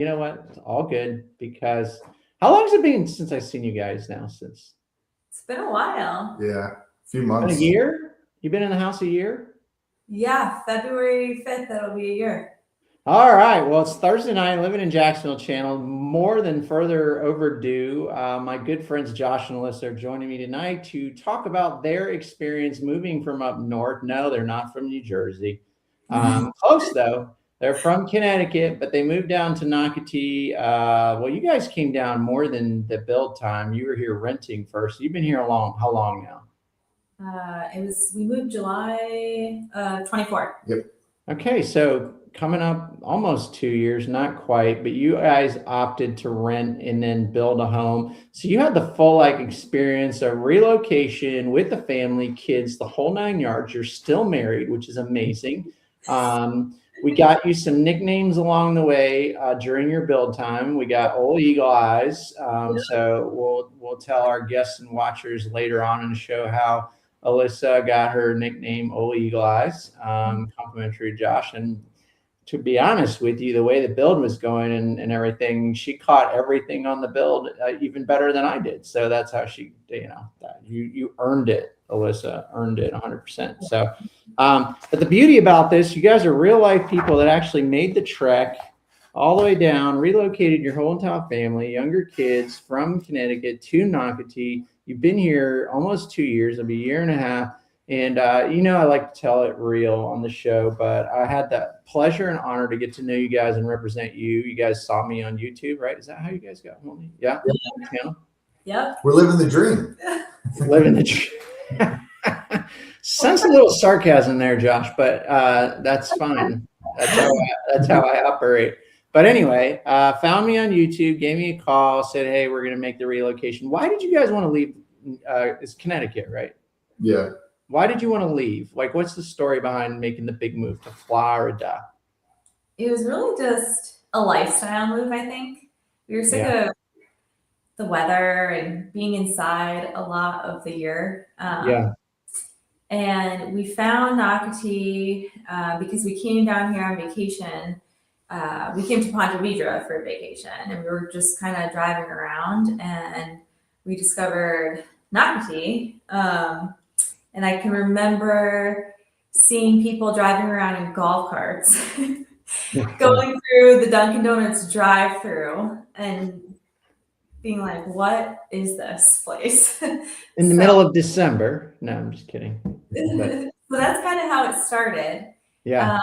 You know what? It's all good because how long has it been since I've seen you guys now? Since It's been a while. Yeah, a few been a months. year? You've been in the house a year? Yeah, February 5th, that'll be a year. All right. Well, it's Thursday night, living in Jacksonville channel. More than further overdue. My good friends Josh and Alyssa are joining me tonight to talk about their experience moving from up north. No, they're not from New Jersey. Close though. They're from Connecticut, but they moved down to Nocatee. Well, you guys came down more than the build time. You were here renting first. You've been here how long now? We moved July 24th. Yep. Okay, so coming up almost 2 years, not quite, but you guys opted to rent and then build a home. So you had the full experience of relocation with the family, kids, the whole 9 yards. You're still married, which is amazing. We got you some nicknames along the way during your build time. We got Old Eagle Eyes. So we'll tell our guests and watchers later on in the show how Alyssa got her nickname Old Eagle Eyes, complimentary to Josh. And to be honest with you, the way the build was going and everything, she caught everything on the build even better than I did. So that's how she, you earned it. Alyssa earned it 100%. So, but the beauty about this, you guys are real life people that actually made the trek all the way down, relocated your whole entire family, younger kids from Connecticut to Nocatee. You've been here almost 2 years, it'll be a year and a half. And, I like to tell it real on the show, but I had the pleasure and honor to get to know you guys and represent you. You guys saw me on YouTube, right? Is that how you guys got me? Yeah. Yep. We're living the dream. Living the dream. Sense a little sarcasm there, Josh, but that's fine. That's how I operate. But anyway, found me on YouTube, gave me a call, said, hey, we're going to make the relocation. Why did you guys want to leave? It's Connecticut, right? Yeah. Why did you want to leave? What's the story behind making the big move to Florida? It was really just a lifestyle move, I think. We were sick of the weather and being inside a lot of the year. And we found Nocatee because we came down here on vacation. We came to Ponte Vedra for a vacation, and we were just kind of driving around, and we discovered Nocatee. And I can remember seeing people driving around in golf carts, going through the Dunkin' Donuts drive-through and being like, what is this place? In the middle of December. No, I'm just kidding. So that's kind of how it started. Yeah.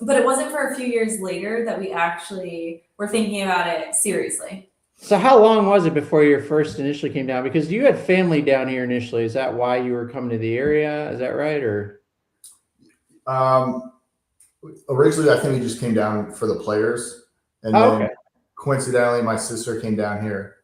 But it wasn't for a few years later that we actually were thinking about it seriously. So how long was it before you first initially came down? Because you had family down here initially. Is that why you were coming to the area? Is that right? Or originally, I think we just came down for the players, and then coincidentally, my sister came down here,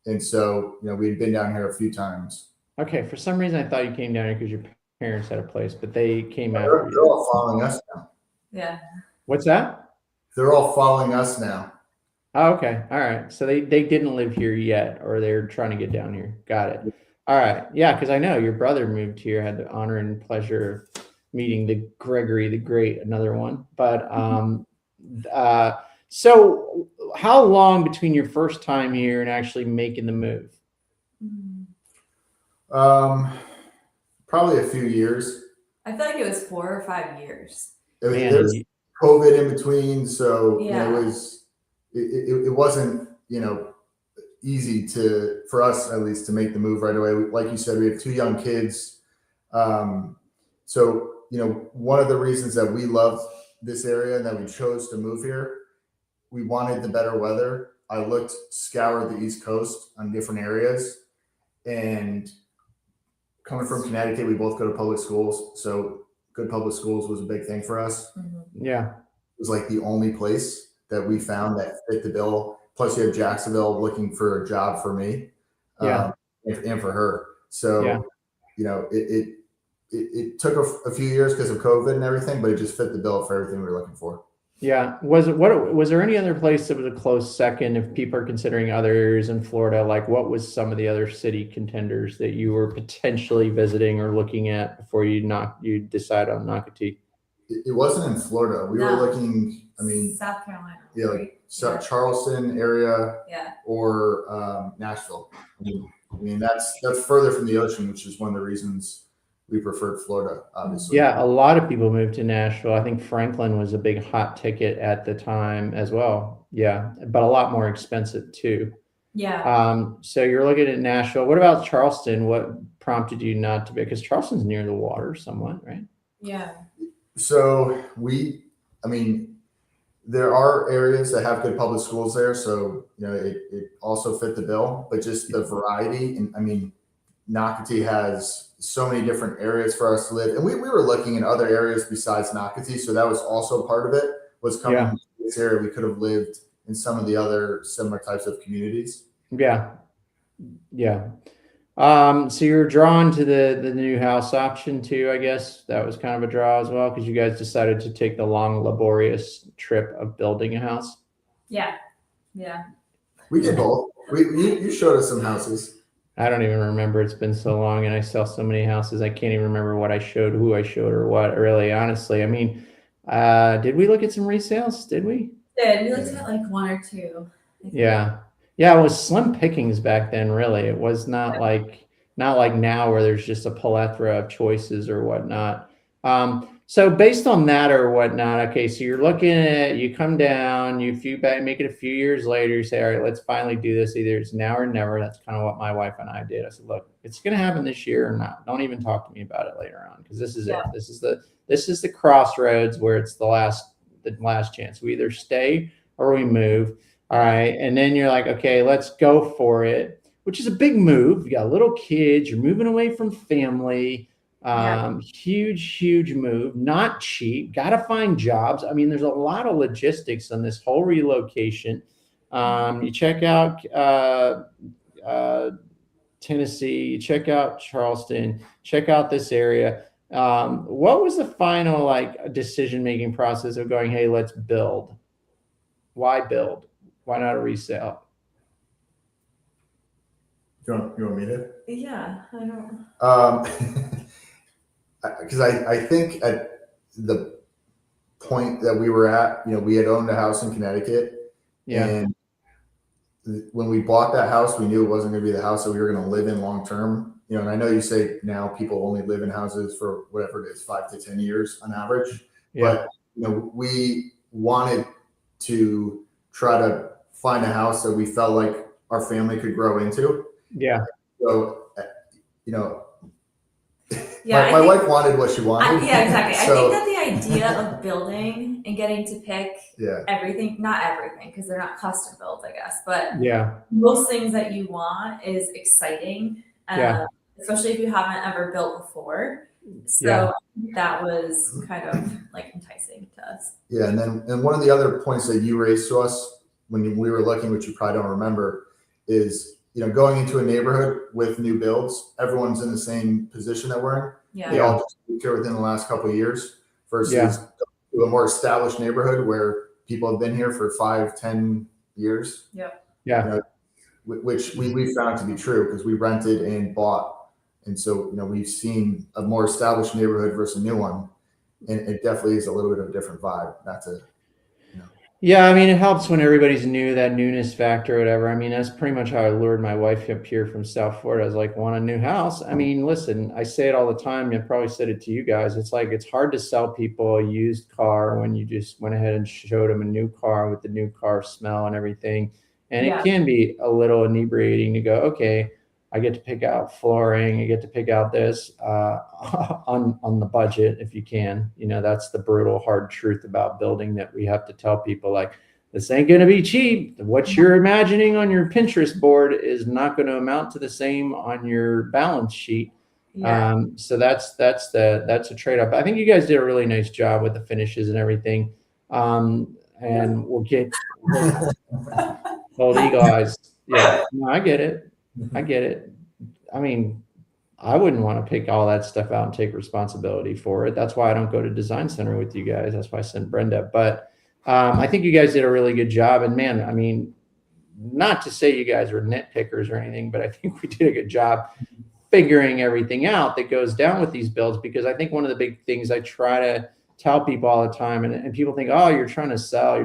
and so we had been down here a few times. Okay, for some reason I thought you came down here because your parents had a place, but they came out. They're all following us now. Yeah. What's that? They're all following us now. Oh, okay. All right. So they didn't live here yet, or they're trying to get down here. Got it. All right. Yeah, because I know your brother moved here, had the honor and pleasure of meeting the Gregory the Great, another one. But so how long between your first time here and actually making the move? Probably a few years. I feel like it was 4 or 5 years. There's COVID in between, so it wasn't easy for us at least to make the move right away. Like you said, we have 2 young kids, so one of the reasons that we love this area and that we chose to move here, we wanted the better weather. I scoured the East Coast on different areas, and coming from Connecticut, we both go to public schools, so good public schools was a big thing for us. Yeah, it was like the only place that we found that fit the bill. Plus, you have Jacksonville looking for a job for me, and for her. So, it took a few years because of COVID and everything, but it just fit the bill for everything we were looking for. Yeah. Was there any other place that was a close second if people are considering other areas in Florida? Like what was some of the other city contenders that you were potentially visiting or looking at before you decide on Nocatee? It wasn't in Florida. We were looking, South Carolina. Yeah, like Charleston area, Yeah. or Nashville. I mean that's further from the ocean, which is one of the reasons we preferred Florida, obviously. Yeah, a lot of people moved to Nashville. I think Franklin was a big hot ticket at the time as well. Yeah, but a lot more expensive too. Yeah. So you're looking at Nashville. What about Charleston? What prompted you not to be? Because Charleston's near the water somewhat, right? Yeah. So I mean, there are areas that have good public schools there, so it also fit the bill. But just the variety, and I mean, Nocatee has so many different areas for us to live, and we were looking in other areas besides Nocatee, so that was also part of it. Was coming to this area, we could have lived in some of the other similar types of communities. Yeah, yeah. So you're drawn to the new house option too, I guess. That was kind of a draw as well, because you guys decided to take the long, laborious trip of building a house. Yeah. Yeah. We did both. You showed us some houses. I don't even remember. It's been so long, and I sell so many houses. I can't even remember what I showed, who I showed, or what. Really, honestly, I mean, did we look at some resales? Did we? We looked at like one or two. Yeah. Yeah, it was slim pickings back then, really. It was not like now where there's just a plethora of choices or whatnot. So based on that or whatnot, okay, so you're looking at, you come down, make it a few years later, you say, all right, let's finally do this. Either it's now or never. That's kind of what my wife and I did. I said, look, it's going to happen this year or not. Don't even talk to me about it later on, because this is it. This is the crossroads where it's the last chance. We either stay or we move. All right. And then you're like, okay, let's go for it, which is a big move. You got little kids, you're moving away from family. Huge move, not cheap. Got to find jobs. I mean, there's a lot of logistics on this whole relocation. You check out Tennessee, you check out Charleston, check out this area. What was the final decision-making process of going, hey, let's build? Why build? Why not a resale? You want me to? Yeah, I don't. Because I think at the point that we were at, we had owned a house in Connecticut. Yeah. And when we bought that house, we knew it wasn't going to be the house that we were going to live in long term. And I know you say now people only live in houses for whatever it is, 5 to 10 years on average. Yeah. But we wanted to try to find a house that we felt like our family could grow into. Yeah. So, Yeah, my wife wanted what she wanted. Yeah, exactly. So, I think that the idea of building and getting to pick everything, not everything, because they're not custom builds, I guess, but most things that you want is exciting, especially if you haven't ever built before. So that was kind of like enticing to us. Yeah, and one of the other points that you raised to us when we were looking, which you probably don't remember, is going into a neighborhood with new builds, everyone's in the same position that we're in. Yeah. They all just moved here within the last couple of years versus to a more established neighborhood where people have been here for 5-10 years. Yeah. Which we found to be true because we rented and bought. And so, we've seen a more established neighborhood versus a new one. And it definitely is a little bit of a different vibe. Yeah, I mean, it helps when everybody's new, that newness factor or whatever. I mean, that's pretty much how I lured my wife up here from South Florida. I was like, want a new house? I mean, listen, I say it all the time. I probably said it to you guys. It's like, it's hard to sell people a used car when you just went ahead and showed them a new car with the new car smell and everything. And it can be a little inebriating to go, okay, I get to pick out flooring. I get to pick out this on the budget if you can. That's the brutal, hard truth about building that we have to tell people, like, this ain't going to be cheap. What you're imagining on your Pinterest board is not going to amount to the same on your balance sheet. So that's a trade-off. I think you guys did a really nice job with the finishes and everything. And we'll get old eagle eyes. Yeah, no, I get it. I mean, I wouldn't want to pick all that stuff out and take responsibility for it. That's why I don't go to design center with you guys. That's why I sent Brenda. But I think you guys did a really good job. And man, I mean, not to say you guys were nitpickers or anything, but I think we did a good job figuring everything out that goes down with these builds. Because I think one of the big things I try to tell people all the time, and people think, oh, you're trying to sell.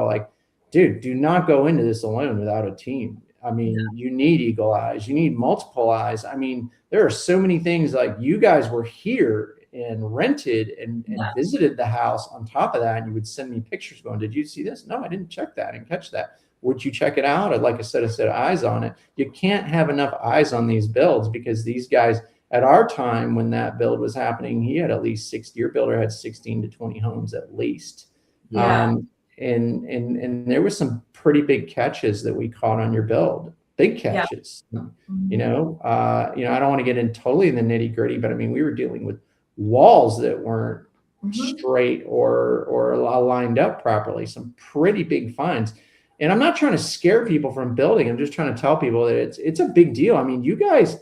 Like, dude, do not go into this alone without a team. I mean, you need eagle eyes, you need multiple eyes. I mean, there are so many things. Like, you guys were here and rented and visited the house on top of that. And you would send me pictures going, did you see this? No, I didn't check that. I didn't catch that. Would you check it out? I'd like a set of eyes on it. You can't have enough eyes on these builds, because these guys at our time, when that build was happening, he had at least 60, your builder had 16 to 20 homes at least. Yeah. And there was some pretty big catches that we caught on your build, big catches. You know, I don't want to get in totally in the nitty gritty, but I mean, we were dealing with walls that weren't straight or lined up properly. Some pretty big finds. And I'm not trying to scare people from building. I'm just trying to tell people that it's a big deal. I mean, you guys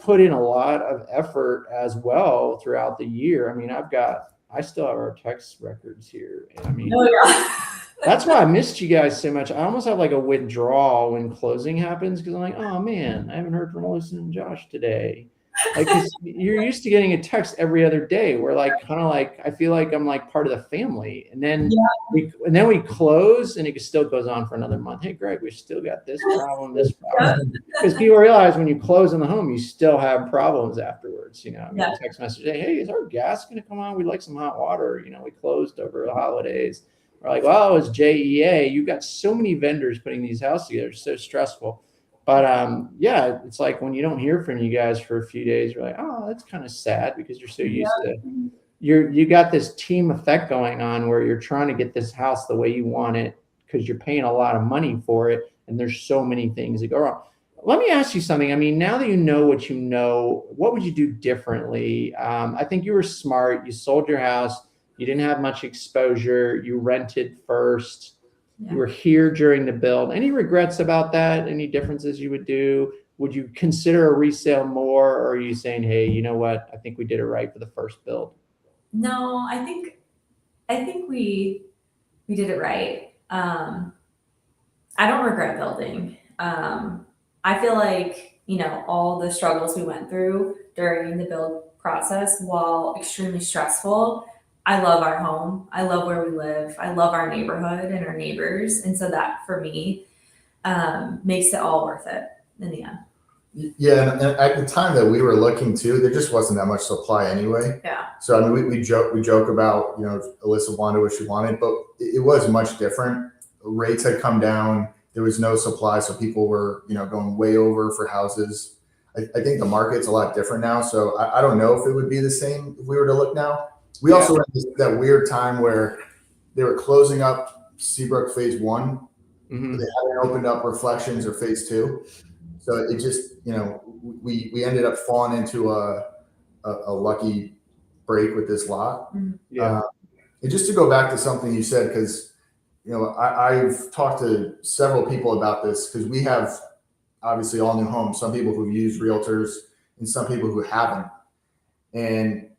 put in a lot of effort as well throughout the year. I mean, I still have our text records here. And I mean, that's why I missed you guys so much. I almost have like a withdrawal when closing happens, because I'm like, oh man, I haven't heard from Alyssa and Josh today. Like, 'cause you're used to getting a text every other day. We're like, kind of like, I feel like I'm like part of the family. And then we close, and it still goes on for another month. Hey, Greg, we still got this problem, this problem. Because people realize when you close in the home, you still have problems afterwards. You know, I mean, text message, hey, is our gas going to come on? We'd like some hot water. You know, we closed over the holidays. We're like, well, it's JEA. You've got so many vendors putting these houses together. It's so stressful. But yeah, it's like when you don't hear from you guys for a few days, you're like, oh, that's kind of sad, because you're so used to you got this team effect going on where you're trying to get this house the way you want it, because you're paying a lot of money for it, and there's so many things that go wrong. Let me ask you something. I mean, now that you know what you know, what would you do differently? I think you were smart. You sold your house. You didn't have much exposure. You rented first. You were here during the build. Any regrets about that? Any differences you would do? Would you consider a resale more, or are you saying, hey, you know what? I think we did it right for the first build? No, I think we did it right. I don't regret building. I feel like, all the struggles we went through during the build process, while extremely stressful, I love our home. I love where we live. I love our neighborhood and our neighbors. And so that, for me, makes it all worth it in the end. Yeah, and at the time that we were looking too, there just wasn't that much supply anyway. Yeah. So I mean, we joke about, Alyssa wanted what she wanted, but it was much different. Rates had come down. There was no supply, so people were, going way over for houses. I think the market's a lot different now, so I don't know if it would be the same if we were to look now. We also had that weird time where they were closing up Seabrook Phase 1. Mm-hmm. They hadn't opened up Reflections or Phase 2. So it just, we ended up falling into a lucky break with this lot. Yeah. And just to go back to something you said, because, I've talked to several people about this, because we have obviously all new homes, some people who've used realtors and some people who haven't. And,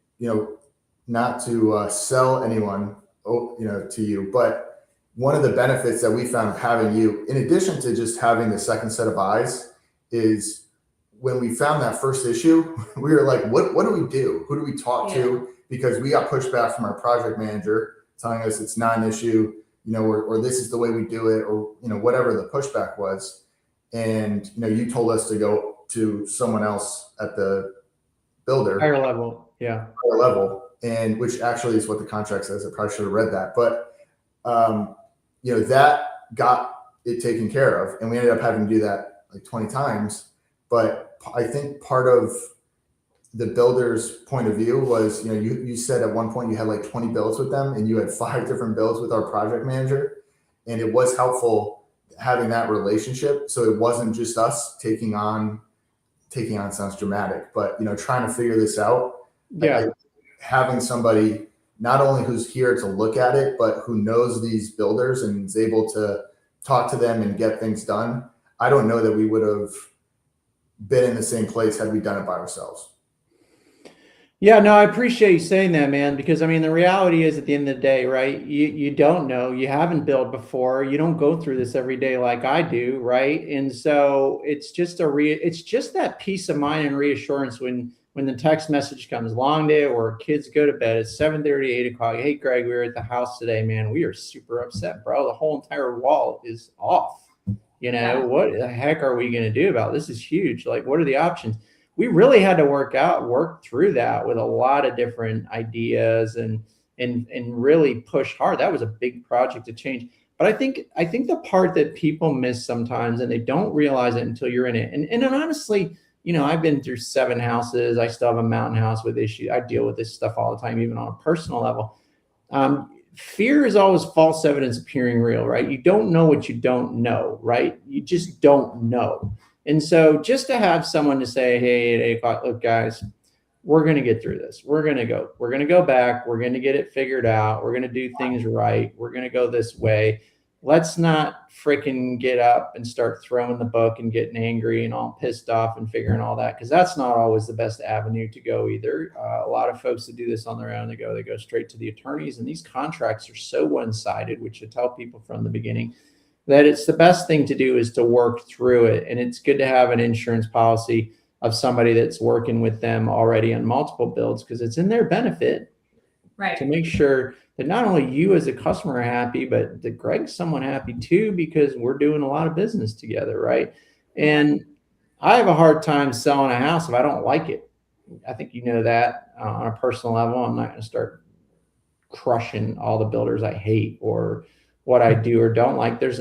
not to sell anyone, to you, but one of the benefits that we found of having you, in addition to just having the second set of eyes, is when we found that first issue, we were like, what do we do? Who do we talk to? Because we got pushback from our project manager telling us it's not an issue, or this is the way we do it, or, whatever the pushback was. And, you told us to go to someone else at the builder. Higher level. Yeah. Higher level. And which actually is what the contract says. I probably should have read that, but, that got it taken care of. And we ended up having to do that like 20 times. But I think part of the builder's point of view was, you said at one point you had like 20 builds with them, and you had 5 different builds with our project manager. And it was helpful having that relationship. So it wasn't just us taking on sounds dramatic, but, trying to figure this out. Yeah. Having somebody not only who's here to look at it, but who knows these builders and is able to talk to them and get things done. I don't know that we would have been in the same place had we done it by ourselves. Yeah, no, I appreciate you saying that, man, because I mean, the reality is at the end of the day, right? You don't know, you haven't built before, you don't go through this every day like I do, right? And so it's just it's just that peace of mind and reassurance when when the text message comes, long day at work, kids go to bed, it's 7:30, 8 o'clock. Hey, Greg, we were at the house today, man. We are super upset, bro. The whole entire wall is off. What the heck are we going to do about this? Is huge. Like, what are the options? We really had to work through that with a lot of different ideas and really push hard. That was a big project to change. But I think the part that people miss sometimes, and they don't realize it until you're in it. And honestly, I've been through 7 houses. I still have a mountain house with issues. I deal with this stuff all the time, even on a personal level. Fear is always false evidence appearing real, right? You don't know what you don't know, right? You just don't know. And so just to have someone to say, hey, at 8 o'clock, look, guys, we're going to get through this. We're going to go back. We're going to get it figured out. We're going to do things right. We're going to go this way. Let's not freaking get up and start throwing the book and getting angry and all pissed off and figuring all that, because that's not always the best avenue to go either. A lot of folks that do this on their own, they go straight to the attorneys, and these contracts are so one-sided, which I tell people from the beginning, that it's the best thing to do is to work through it. And it's good to have an insurance policy of somebody that's working with them already on multiple builds, because it's in their benefit to make sure that not only you as a customer are happy, but that Greg's someone happy too, because we're doing a lot of business together, right? And I have a hard time selling a house if I don't like it. I think that on a personal level. I'm not going to start crushing all the builders I hate or what I do or don't like. There's,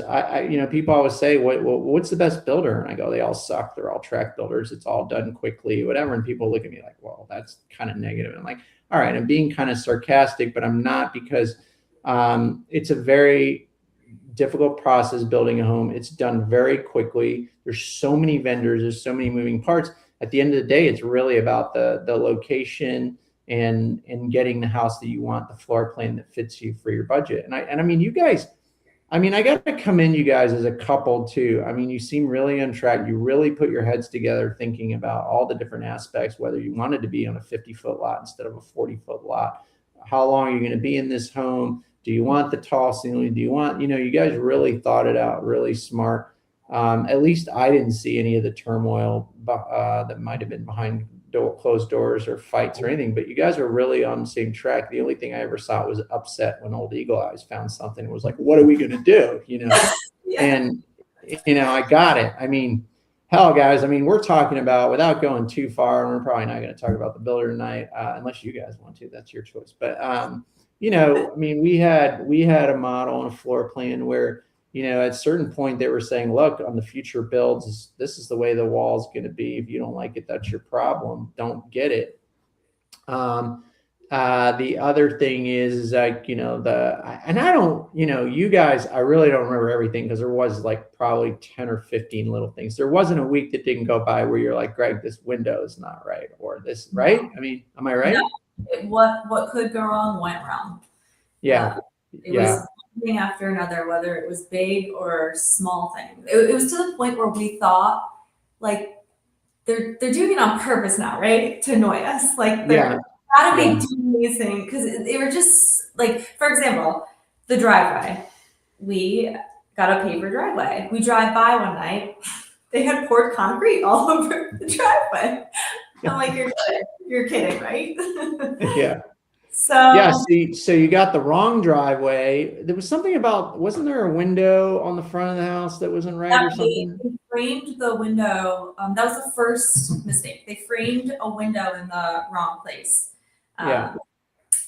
people always say, what's the best builder? And I go, they all suck. They're all track builders. It's all done quickly, whatever. And people look at me like, well, that's kind of negative. And I'm like, all right, I'm being kind of sarcastic, but I'm not, because it's a very difficult process building a home. It's done very quickly. There's so many vendors. There's so many moving parts. At the end of the day, it's really about the location and getting the house that you want, the floor plan that fits you for your budget. And I mean, you guys, I got to commend you guys as a couple too. I mean, you seem really on track. You really put your heads together thinking about all the different aspects, whether you wanted to be on a 50-foot lot instead of a 40-foot lot. How long are you going to be in this home? Do you want the tall ceiling? Do you want, you guys really thought it out, really smart. At least I didn't see any of the turmoil that might have been behind closed doors or fights or anything, but you guys are really on the same track. The only thing I ever saw was upset when old Eagle Eyes found something and was like, what are we going to do? Yeah. And, I got it. I mean, hell, guys, we're talking about, without going too far, and we're probably not going to talk about the builder tonight, unless you guys want to, that's your choice. But, we had a model and a floor plan where, at a certain point they were saying, look, on the future builds, this is the way the wall's going to be. If you don't like it, that's your problem. Don't get it. The other thing is like, and I don't, you guys, I really don't remember everything, because there was like probably 10 or 15 little things. There wasn't a week that didn't go by where you're like, Greg, this window is not right, or this, right? Am I right? No, what could go wrong went wrong. Yeah. It was one thing after another, whether it was big or small thing. It was to the point where we thought, like, they're doing it on purpose now, right? To annoy us. Like, they're gotta be doing these things, because they were just like, for example, the driveway. We got a paper driveway. We drive by one night, they had poured concrete all over the driveway. I'm like, you're kidding, right? Yeah. So so you got the wrong driveway. There was something about, wasn't there a window on the front of the house that wasn't right or something? They framed the window. That was the first mistake. They framed a window in the wrong place.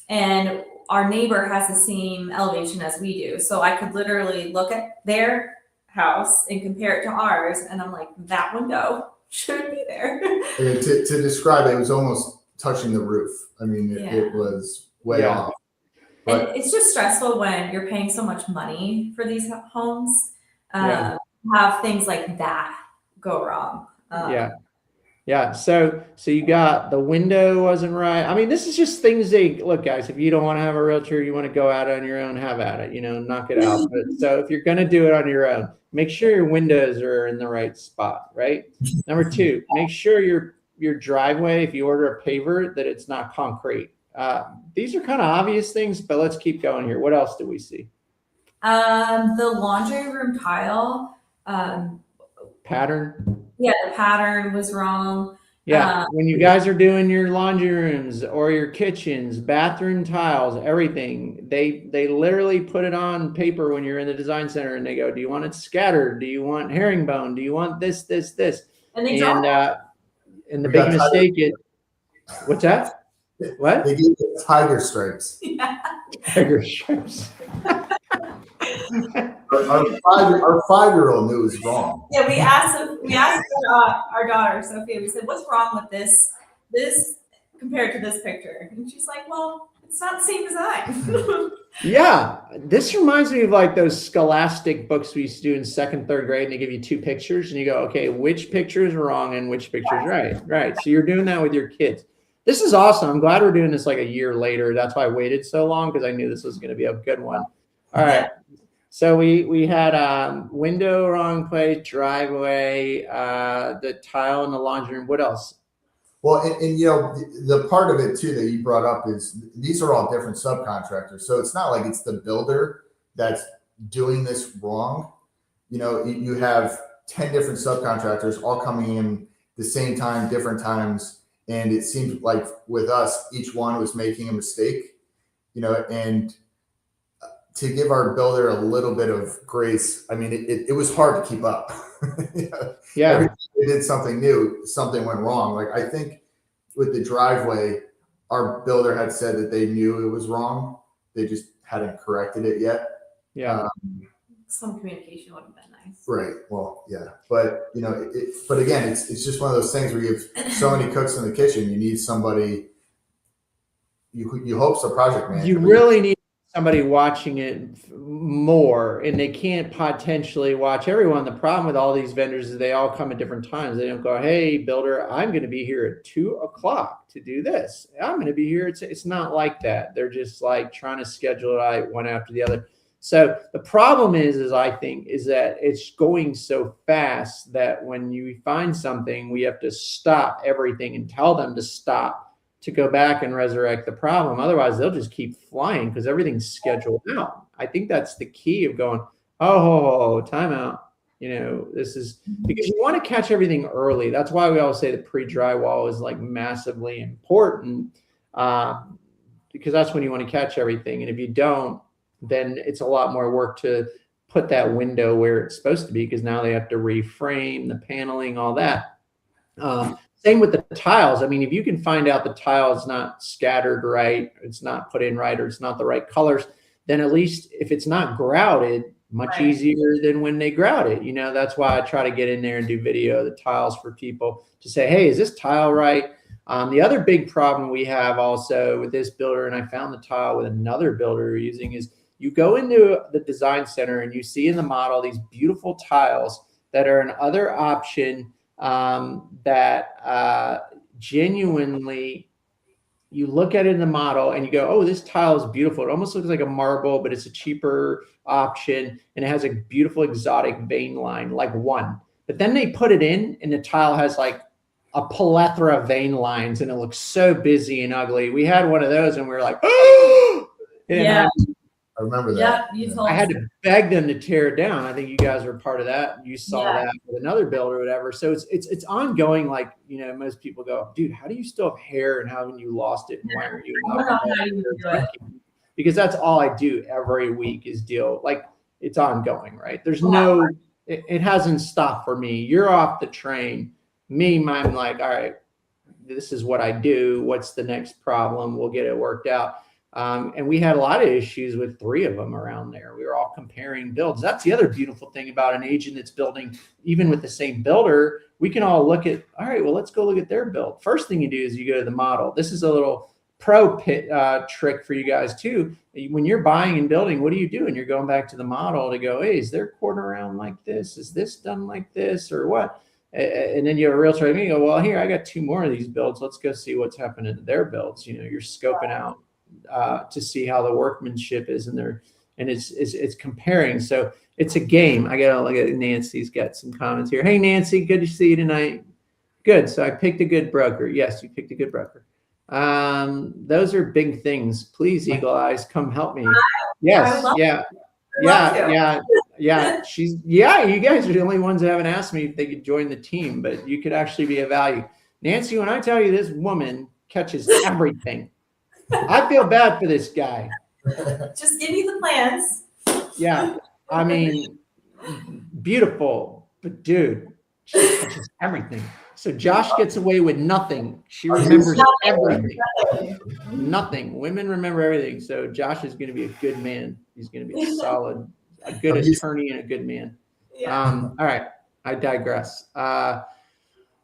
And our neighbor has the same elevation as we do. So I could literally look at their house and compare it to ours. And I'm like, that window shouldn't be there. To describe it, it was almost touching the roof. It was way off. But it's just stressful when you're paying so much money for these homes. Have things like that go wrong. So you got the window wasn't right. This is just things look, guys, if you don't want to have a realtor, you want to go out on your own, have at it, knock it out. But so if you're going to do it on your own, make sure your windows are in the right spot, right? Number 2, make sure your driveway, if you order a paver, that it's not concrete. These are kind of obvious things, but let's keep going here. What else do we see? The laundry room tile. Pattern. Yeah, the pattern was wrong. Yeah, when you guys are doing your laundry rooms or your kitchens, bathroom tiles, everything, they literally put it on paper when you're in the design center and they go, do you want it scattered? Do you want herringbone? Do you want this, this, this? And they draw. And the We big got mistake is, what's that? What? They gave it tiger stripes. Yeah. Tiger stripes. Our 5-year-old knew it was wrong. Yeah, we asked our daughter Sophia. We said, "What's wrong with this compared to this picture?" And she's like, "Well, it's not the same design." Yeah, this reminds me of like those scholastic books we used to do in 2nd, 3rd grade, and they give you 2 pictures, and you go, "Okay, which picture is wrong and which picture is right?" Right. So you're doing that with your kids. This is awesome. I'm glad we're doing this like a year later. That's why I waited so long, because I knew this was going to be a good one. All right. So we had window wrong place, driveway, the tile in the laundry room. What else? Well, and you know, the part of it too that you brought up is these are all different subcontractors. So it's not like it's the builder that's doing this wrong. You know, you have 10 different subcontractors all coming in the same time, different times. And it seemed like with us, each one was making a mistake, you know, and to give our builder a little bit of grace, I mean, it was hard to keep up. Yeah. Every time they did something new, something went wrong. Like I think with the driveway, our builder had said that they knew it was wrong. They just hadn't corrected it yet. Yeah. Some communication would have been nice. Right. Well, yeah. But you know, but again, it's just one of those things where you have so many cooks in the kitchen. You need somebody. You hope the project manager. You really need somebody watching it more, and they can't potentially watch everyone. The problem with all these vendors is they all come at different times. They don't go, "Hey, builder, I'm going to be here at 2 o'clock to do this. I'm going to be here." It's not like that. They're just like trying to schedule it out one after the other. So the problem is I think, is that it's going so fast that when you find something, we have to stop everything and tell them to stop to go back and resurrect the problem. Otherwise, they'll just keep flying because everything's scheduled out. I think that's the key of going, oh, time out. You know, this is because you want to catch everything early. That's why we always say the pre-drywall is like massively important, because that's when you want to catch everything. And if you don't, then it's a lot more work to put that window where it's supposed to be, because now they have to reframe the paneling, all that. Same with the tiles. I mean, if you can find out the tile is not scattered right, it's not put in right, or it's not the right colors, then at least if it's not grouted, much easier than when they grout it. You know, that's why I try to get in there and do video of the tiles for people to say, hey, is this tile right? The other big problem we have also with this builder, and I found the tile with another builder we're using, is you go into the design center and you see in the model these beautiful tiles that are another option that genuinely, you look at it in the model and you go, oh, this tile is beautiful. It almost looks like a marble, but it's a cheaper option, and it has a beautiful exotic vein line, like one. But then they put it in and the tile has like a plethora of vein lines and it looks so busy and ugly. We had one of those and we were like, oh! Yeah. I remember that. Yeah, you told I had to beg them to tear it down. I think you guys were part of that. You saw Yeah. that with another builder or whatever. So it's ongoing. Like, you know, most people go, dude, how do you still have hair and haven't you lost it? And why aren't you? I don't know how you do it. Because that's all I do every week is deal. Like, it's ongoing, right? There's it hasn't stopped for me. You're off the train. I'm like, all right, this is what I do. What's the next problem? We'll get it worked out. And we had a lot of issues with 3 of them around there. We were all comparing builds. That's the other beautiful thing about an agent that's building, even with the same builder. We can all look at, all right, well, let's go look at their build. First thing you do is you go to the model. This is a little pro trick for you guys too. When you're buying and building, what are you doing? You're going back to the model to go, hey, is their corner around like this? Is this done like this or what? And then you have a realtor and you go, well, here, I got 2 more of these builds. Let's go see what's happening to their builds. You know, you're scoping out to see how the workmanship is in there, and it's comparing. So it's a game. I gotta look at Nancy's got some comments here. Hey Nancy, good to see you tonight. Good. So I picked a good broker. Yes, you picked a good broker. Those are big things. Please, Eagle Eyes, come help me. Yes, yeah. You guys are the only ones that haven't asked me if they could join the team, but you could actually be a value. Nancy, when I tell you this woman catches everything, I feel bad for this guy. Just give me the plans. Yeah, I mean, beautiful, but dude, she catches everything. So Josh gets away with nothing. She remembers everything. Nothing. Women remember everything. So Josh is going to be a good man. He's going to be a good attorney and a good man. Yeah. All right. I digress. All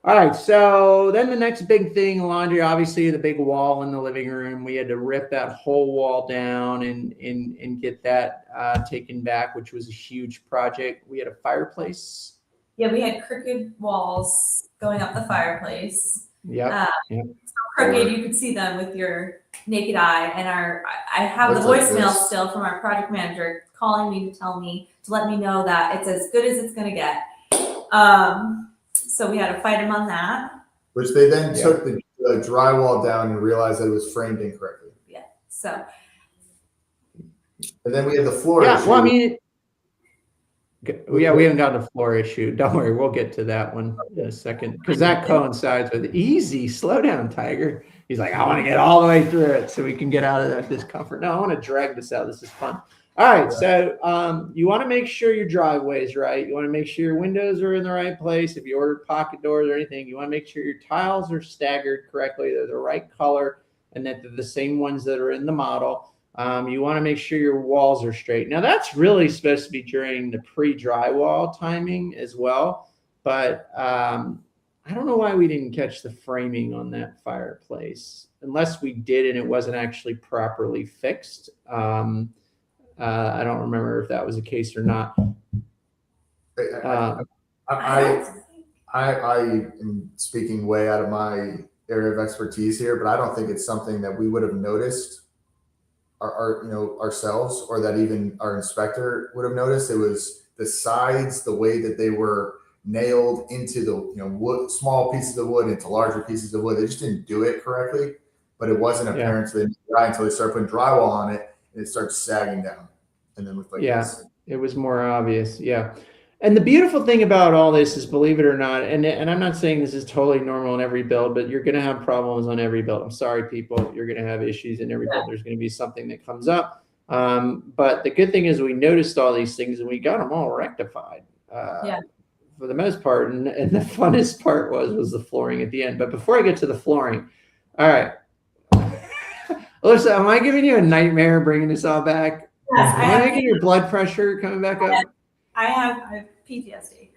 right. So then the next big thing, laundry, obviously the big wall in the living room. We had to rip that whole wall down and get that taken back, which was a huge project. We had a fireplace. Yeah, we had crooked walls going up the fireplace. Yep. So crooked, you could see them with your naked eye. And I have the voicemail still from our project manager calling me to let me know that it's as good as it's going to get. So we had to fight him on that. Which they then took the drywall down and realized that it was framed incorrectly. Yeah. So. And then we had the floor. Yeah. issue. Well, I mean. Yeah, we haven't gotten a floor issue. Don't worry, we'll get to that one in a second because that coincides with easy. Slow down, Tiger. He's like, I want to get all the way through it so we can get out of that discomfort. No, I want to drag this out. This is fun. All right, so you want to make sure your driveway is right. You want to make sure your windows are in the right place. If you ordered pocket doors or anything, you want to make sure your tiles are staggered correctly. They're the right color and that they're the same ones that are in the model. You want to make sure your walls are straight. Now that's really supposed to be during the pre-drywall timing as well. But I don't know why we didn't catch the framing on that fireplace, unless we did and it wasn't actually properly fixed. I don't remember if that was the case or not. I am speaking way out of my area of expertise here, but I don't think it's something that we would have noticed ourselves, or that even our inspector would have noticed. It was the sides, the way that they were nailed into the wood, small pieces of wood into larger pieces of wood. They just didn't do it correctly, but it wasn't apparent to the guy until they started putting drywall on it and it starts sagging down and then looked like this. It was more obvious. Yeah. And the beautiful thing about all this is, believe it or not, and I'm not saying this is totally normal in every build, but you're going to have problems on every build. I'm sorry, people. You're going to have issues in every build. There's going to be something that comes up. But the good thing is we noticed all these things and we got them all rectified for the most part. And the funnest part was the flooring at the end. But before I get to the flooring, all right. Alyssa, am I giving you a nightmare bringing this all back? Yes, am I making your blood pressure coming back up? I have PTSD.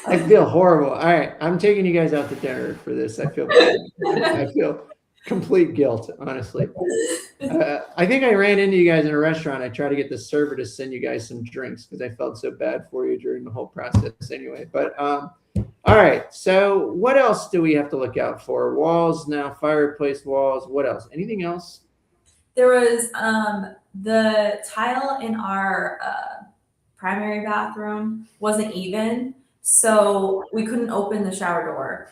I feel horrible. All right, I'm taking you guys out to dinner for this. I feel bad. I feel complete guilt, honestly. I think I ran into you guys in a restaurant. I tried to get the server to send you guys some drinks because I felt so bad for you during the whole process anyway. But all right, so what else do we have to look out for? Walls now, fireplace walls. What else? Anything else? There was the tile in our primary bathroom wasn't even, so we couldn't open the shower door.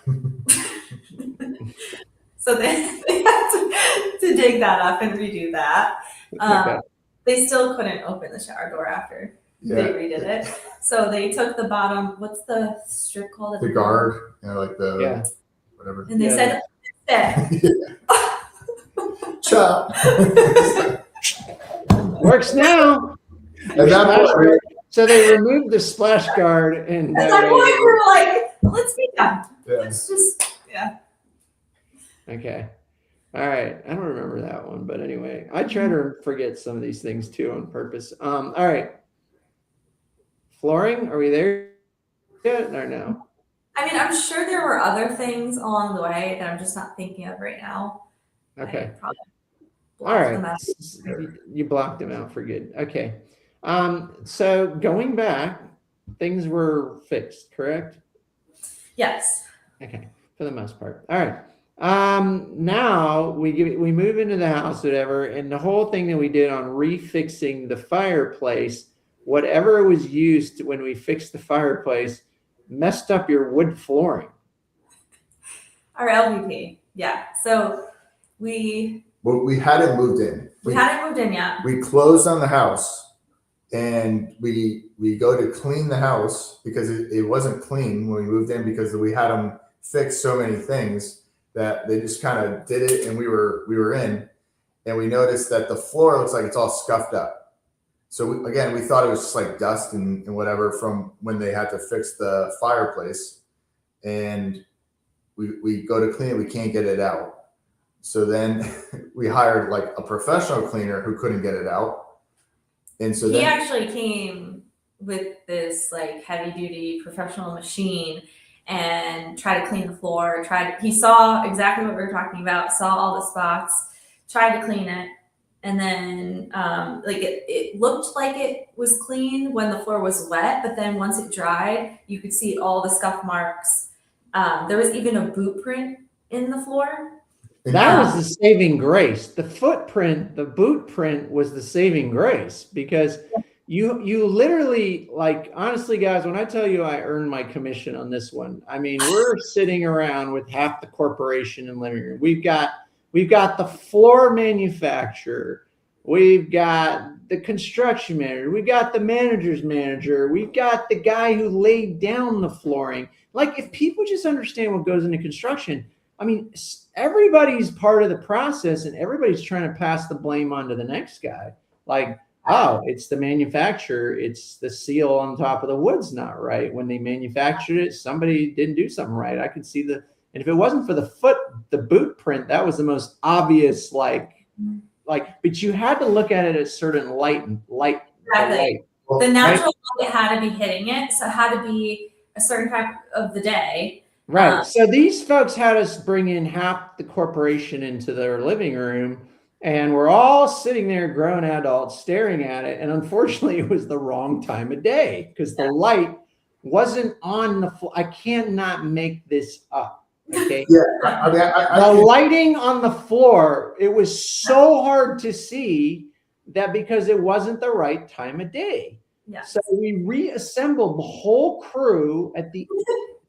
So they had to dig that up and redo that. They still couldn't open the shower door after they redid it. So they took the bottom, what's the strip called? The guard, whatever. And they said, Chop. Works now. So they removed the splash guard and at that point we were like, let's be done. Yeah. Let's just Okay. All right. I don't remember that one, but anyway, I try to forget some of these things too on purpose. All right. Flooring, are we there yet or no? I mean, I'm sure there were other things along the way that I'm just not thinking of right now. Okay. All right. You blocked them out for good. Okay. So going back, things were fixed, correct? Yes. Okay. For the most part. All right. Now we move into the house, whatever, and the whole thing that we did on refixing the fireplace, whatever was used when we fixed the fireplace, messed up your wood flooring. Our LVP, yeah. So we hadn't moved in. We hadn't moved in yet. We closed on the house and we go to clean the house because it wasn't clean when we moved in, because we had them fix so many things that they just kind of did it, and we were in, and we noticed that the floor looks like it's all scuffed up. So we thought it was just like dust and whatever from when they had to fix the fireplace, and we go to clean it, we can't get it out. So then we hired like a professional cleaner who couldn't get it out. And so he actually came with this like heavy duty professional machine and tried to clean the floor. He saw exactly what we were talking about, saw all the spots, tried to clean it, and then like it looked like it was clean when the floor was wet, but then once it dried, you could see all the scuff marks. There was even a boot print in the floor. That was the saving grace. The footprint, the boot print was the saving grace, because you literally, like, honestly, guys, when I tell you I earned my commission on this one, I mean, we're sitting around with half the corporation in living room. We've got the floor manufacturer, we've got the construction manager, we've got the manager's manager, we've got the guy who laid down the flooring. Like, if people just understand what goes into construction, I mean, everybody's part of the process, and everybody's trying to pass the blame on to the next guy. Like, oh, it's the manufacturer, it's the seal on top of the wood's not right. When they manufactured it, somebody didn't do something right. I could see and if it wasn't for the boot print, that was the most obvious, but you had to look at it at a certain light. Exactly. The natural light had to be hitting it, so it had to be a certain time of the day. Right. So these folks had us bring in half the corporation into their living room, and we're all sitting there, grown adults, staring at it. And unfortunately, it was the wrong time of day because the light wasn't on the floor. I cannot make this up. Okay. Yeah. I mean, the lighting on the floor, it was so hard to see that because it wasn't the right time of day. Yeah. So we reassembled the whole crew at the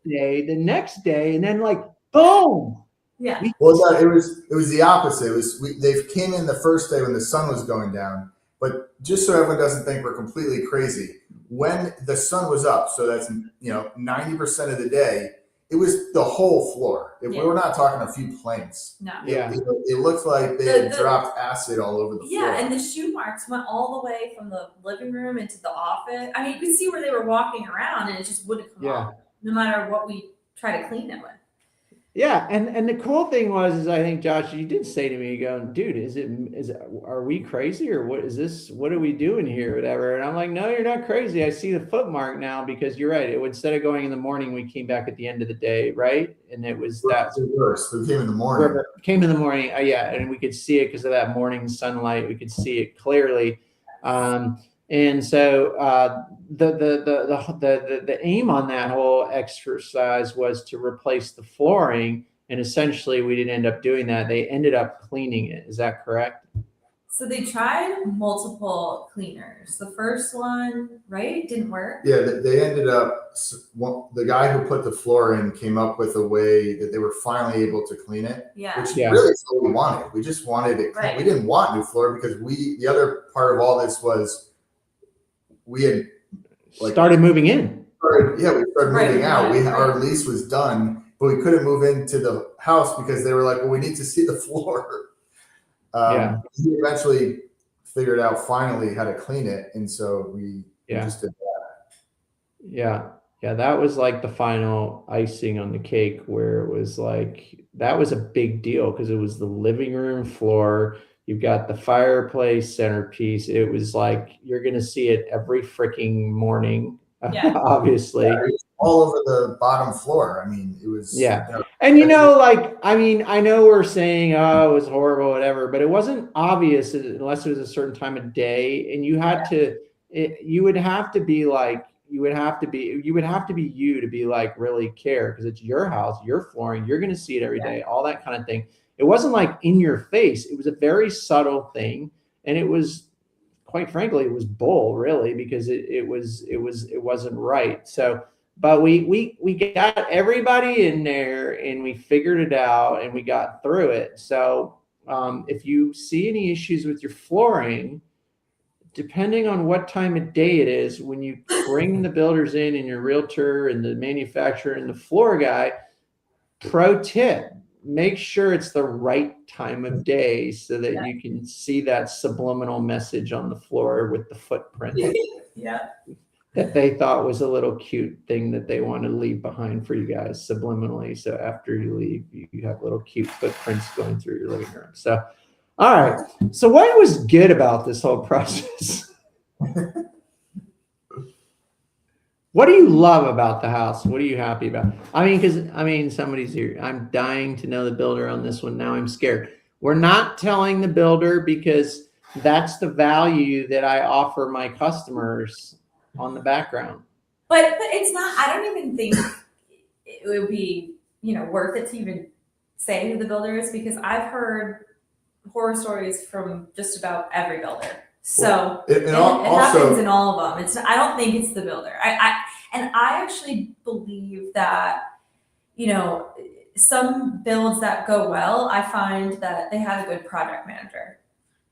day, the next day, and then like boom. Yeah. Well, no, it was the opposite. They came in the first day when the sun was going down, but just so everyone doesn't think we're completely crazy, when the sun was up, so that's 90% of the day, it was the whole floor. We were not talking a few planks. No. It looked like they had dropped acid all over the floor. Yeah, and the shoe marks went all the way from the living room into the office. I mean, you could see where they were walking around, and it just wouldn't come off, no matter what we try to clean it with. Yeah, and the cool thing is I think, Josh, you did say to me, you go, dude, are we crazy, or what is this? What are we doing here, whatever? And I'm like, no, you're not crazy. I see the foot mark now, because you're right. Instead of going in the morning, we came back at the end of the day, right? And it was that worse. We came in the morning. Came in the morning, yeah, and we could see it because of that morning sunlight. We could see it clearly. And so the aim on that whole exercise was to replace the flooring, and essentially we didn't end up doing that. They ended up cleaning it. Is that correct? So they tried multiple cleaners. The first one, right, didn't work. Yeah, they ended up. The guy who put the floor in came up with a way that they were finally able to clean it. Yeah. Which really is what we wanted. We just wanted it. Right. We didn't want new floor because the other part of all this was we had started moving in. We started moving out. Our lease was done, but we couldn't move into the house because they were like, well, we need to see the floor. He eventually figured out finally how to clean it, and so we just did that. Yeah, that was like the final icing on the cake, where it was like, that was a big deal because it was the living room floor. You've got the fireplace centerpiece. It was like, you're going to see it every freaking morning, obviously. Yeah, all over the bottom floor. I mean, it was. Yeah. And, I know we're saying, oh, it was horrible, whatever, but it wasn't obvious unless it was a certain time of day. And you had to, you would have to be you to be like, really care, because it's your house, your flooring, you're going to see it every day, all that kind of thing. It wasn't like in your face. It was a very subtle thing. And it was, quite frankly, it was bull, really, because it wasn't right. So, but we got everybody in there and we figured it out and we got through it. So if you see any issues with your flooring, depending on what time of day it is, when you bring the builders in and your realtor and the manufacturer and the floor guy, pro tip, make sure it's the right time of day so that you can see that subliminal message on the floor with the footprint. Yeah. That they thought was a little cute thing that they want to leave behind for you guys subliminally. So after you leave, you have little cute footprints going through your living room. So, all right. So what was good about this whole process? What do you love about the house? What are you happy about? I mean, because somebody's here. I'm dying to know the builder on this one. Now I'm scared. We're not telling the builder because that's the value that I offer my customers on the background. But it's not, I don't even think it would be, worth it to even say who the builder is, because I've heard horror stories from just about every builder. So it happens in all of them. I don't think it's the builder. I actually believe that, some builds that go well, I find that they have a good project manager.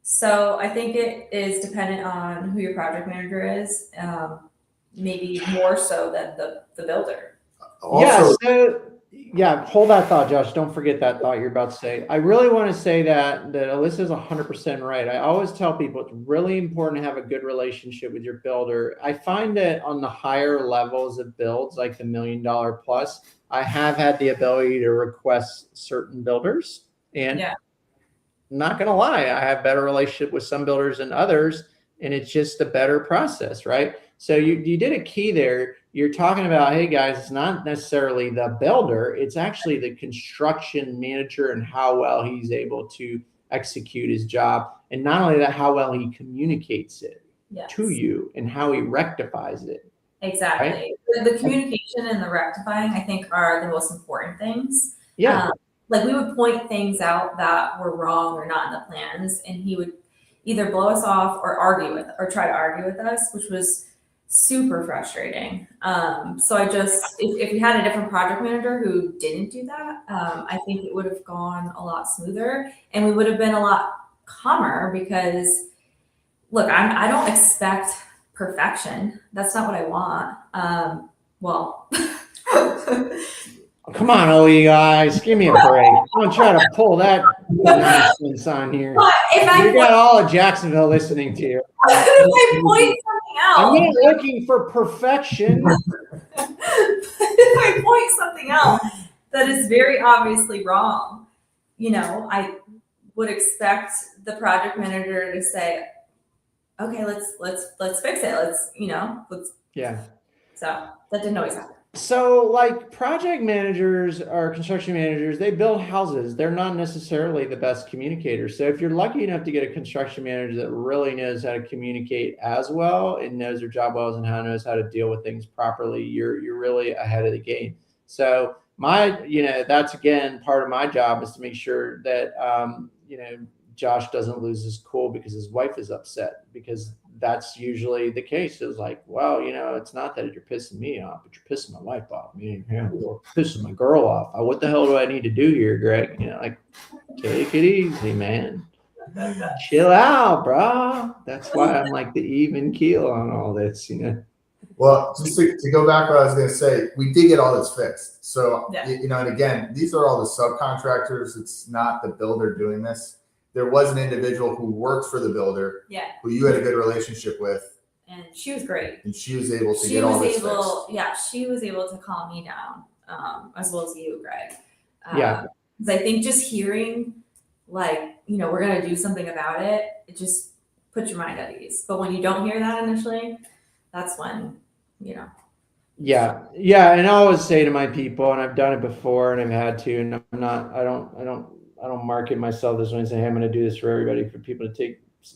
So I think it is dependent on who your project manager is, maybe more so than the builder. Hold that thought, Josh. Don't forget that thought you're about to say. I really want to say that Alyssa is 100% right. I always tell people it's really important to have a good relationship with your builder. I find that on the higher levels of builds, like the $1 million plus, I have had the ability to request certain builders. And I'm not going to lie, I have better relationship with some builders than others, and it's just a better process, right? So you did a key there. You're talking about, hey guys, it's not necessarily the builder, it's actually the construction manager and how well he's able to execute his job. And not only that, how well he communicates it to you and how he rectifies it. Exactly. Right? The communication and the rectifying, I think, are the most important things. Yeah. Like we would point things out that were wrong or not in the plans, and he would either blow us off or try to argue with us, which was super frustrating. So if we had a different project manager who didn't do that, I think it would have gone a lot smoother and we would have been a lot calmer, because look, I don't expect perfection. That's not what I want. Come on, all you guys, give me a break. Don't try to pull that nonsense on here. You got all of Jacksonville listening to you. I'm not looking for perfection. If I point something out that is very obviously wrong, I would expect the project manager to say, okay, let's fix it. So that didn't always happen. So like project managers or construction managers, they build houses. They're not necessarily the best communicators. So if you're lucky enough to get a construction manager that really knows how to communicate as well and knows their job well and knows how to deal with things properly, you're really ahead of the game. So that's again, part of my job is to make sure that, Josh doesn't lose his cool because his wife is upset, because that's usually the case. Is like, well, it's not that you're pissing me off, but you're pissing my wife off. You're pissing my girl off. What the hell do I need to do here, Greg? Take it easy, man. Chill out, bro. That's why I'm like the even keel on all this, Well, just to go back to what I was going to say, we did get all this fixed. So, and again, these are all the subcontractors. It's not the builder doing this. There was an individual who worked for the builder, who you had a good relationship with. And she was great. And she was able to get all this fixed. Yeah, she was able to calm me down, as well as you, Greg. Because I think just hearing, we're going to do something about it, it just puts your mind at ease. But when you don't hear that initially, that's when, Yeah. And I always say to my people, and I've done it before and I've had to, and I don't market myself this way and say, hey, I'm going to do this for everybody, for people to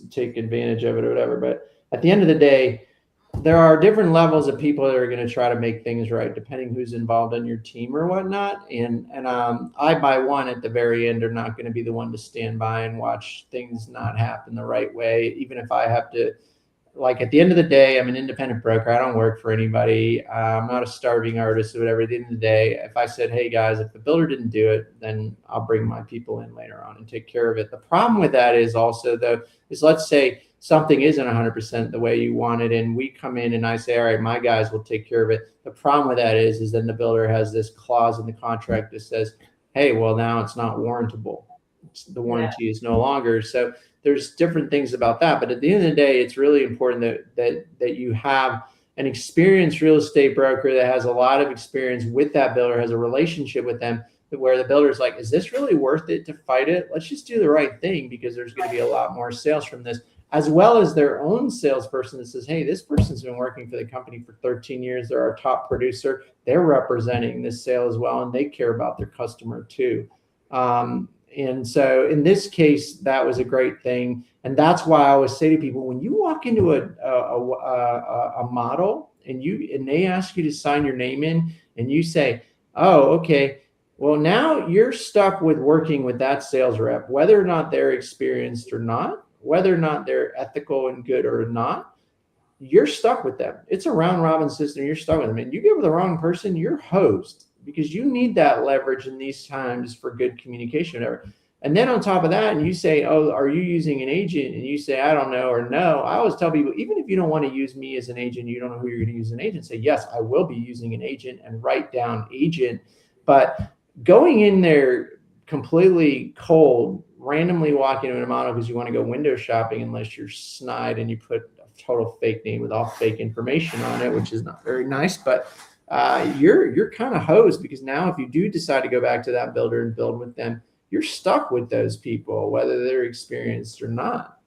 take advantage of it or whatever. But at the end of the day, there are different levels of people that are going to try to make things right, depending who's involved on your team or whatnot. And I, by one at the very end, are not going to be the one to stand by and watch things not happen the right way, even if I have to. Like at the end of the day, I'm an independent broker. I don't work for anybody. I'm not a starving artist or whatever. At the end of the day, if I said, hey guys, if the builder didn't do it, then I'll bring my people in later on and take care of it. The problem with that is also though, is let's say something isn't 100% the way you want it, and we come in and I say, all right, my guys will take care of it. The problem with that is then the builder has this clause in the contract that says, hey, well, now it's not warrantable. The warranty is no longer. So there's different things about that. But at the end of the day, it's really important that you have an experienced real estate broker that has a lot of experience with that builder, has a relationship with them, where the builder's like, is this really worth it to fight it? Let's just do the right thing, because there's going to be a lot more sales from this, as well as their own salesperson that says, hey, this person's been working for the company for 13 years. They're our top producer. They're representing this sale as well, and they care about their customer too. And so in this case, that was a great thing. And that's why I always say to people, when you walk into a model and they ask you to sign your name in, and you say, oh, okay, well, now you're stuck with working with that sales rep, whether or not they're experienced or not, whether or not they're ethical and good or not, you're stuck with them. It's a round robin system. You're stuck with them. And you get with the wrong person, you're hosed, because you need that leverage in these times for good communication. And then on top of that, and you say, oh, are you using an agent? And you say, I don't know, or no. I always tell people, even if you don't want to use me as an agent, you don't know who you're going to use an agent, say, yes, I will be using an agent, and write down agent. But going in there completely cold, randomly walking into a model because you want to go window shopping, unless you're snide and you put a total fake name with all fake information on it, which is not very nice, but you're kind of hosed, because now if you do decide to go back to that builder and build with them, you're stuck with those people, whether they're experienced or not.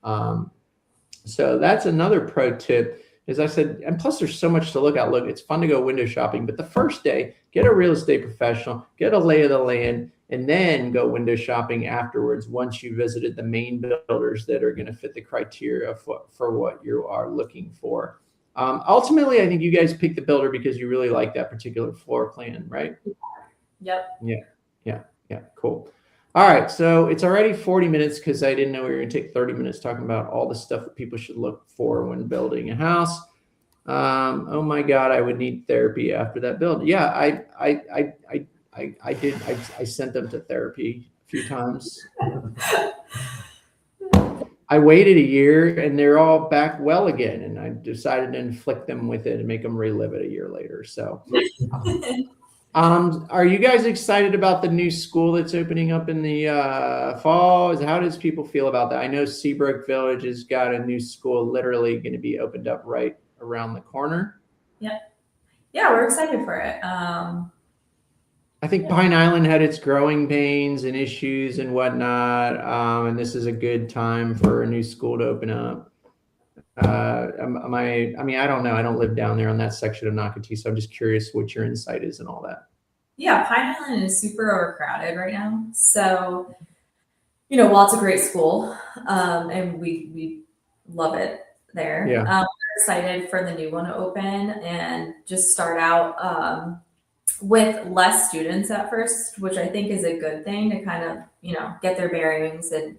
So that's another pro tip, as I said, and plus there's so much to look at. Look, it's fun to go window shopping, but the first day, get a real estate professional, get a lay of the land, and then go window shopping afterwards, once you visited the main builders that are going to fit the criteria for what you are looking for. Ultimately, I think you guys picked the builder because you really like that particular floor plan, right? Yep. Yeah, cool. All right, so it's already 40 minutes, because I didn't know we were going to take 30 minutes talking about all the stuff that people should look for when building a house. Oh my God, I would need therapy after that build. Yeah, I did. I sent them to therapy a few times. I waited a year and they're all back well again, and I decided to inflict them with it and make them relive it a year later. So, are you guys excited about the new school that's opening up in the fall? How does people feel about that? I know Seabrook Village has got a new school literally going to be opened up right around the corner. Yeah, we're excited for it. I think Pine Island had its growing pains and issues and whatnot, and this is a good time for a new school to open up. I don't know. I don't live down there on that section of Nocatee, so I'm just curious what your insight is and all that. Yeah, Pine Island is super overcrowded right now. So, while it's a great school, and we love it there. Yeah. We're excited for the new one to open and just start out with less students at first, which I think is a good thing to kind of, get their bearings. And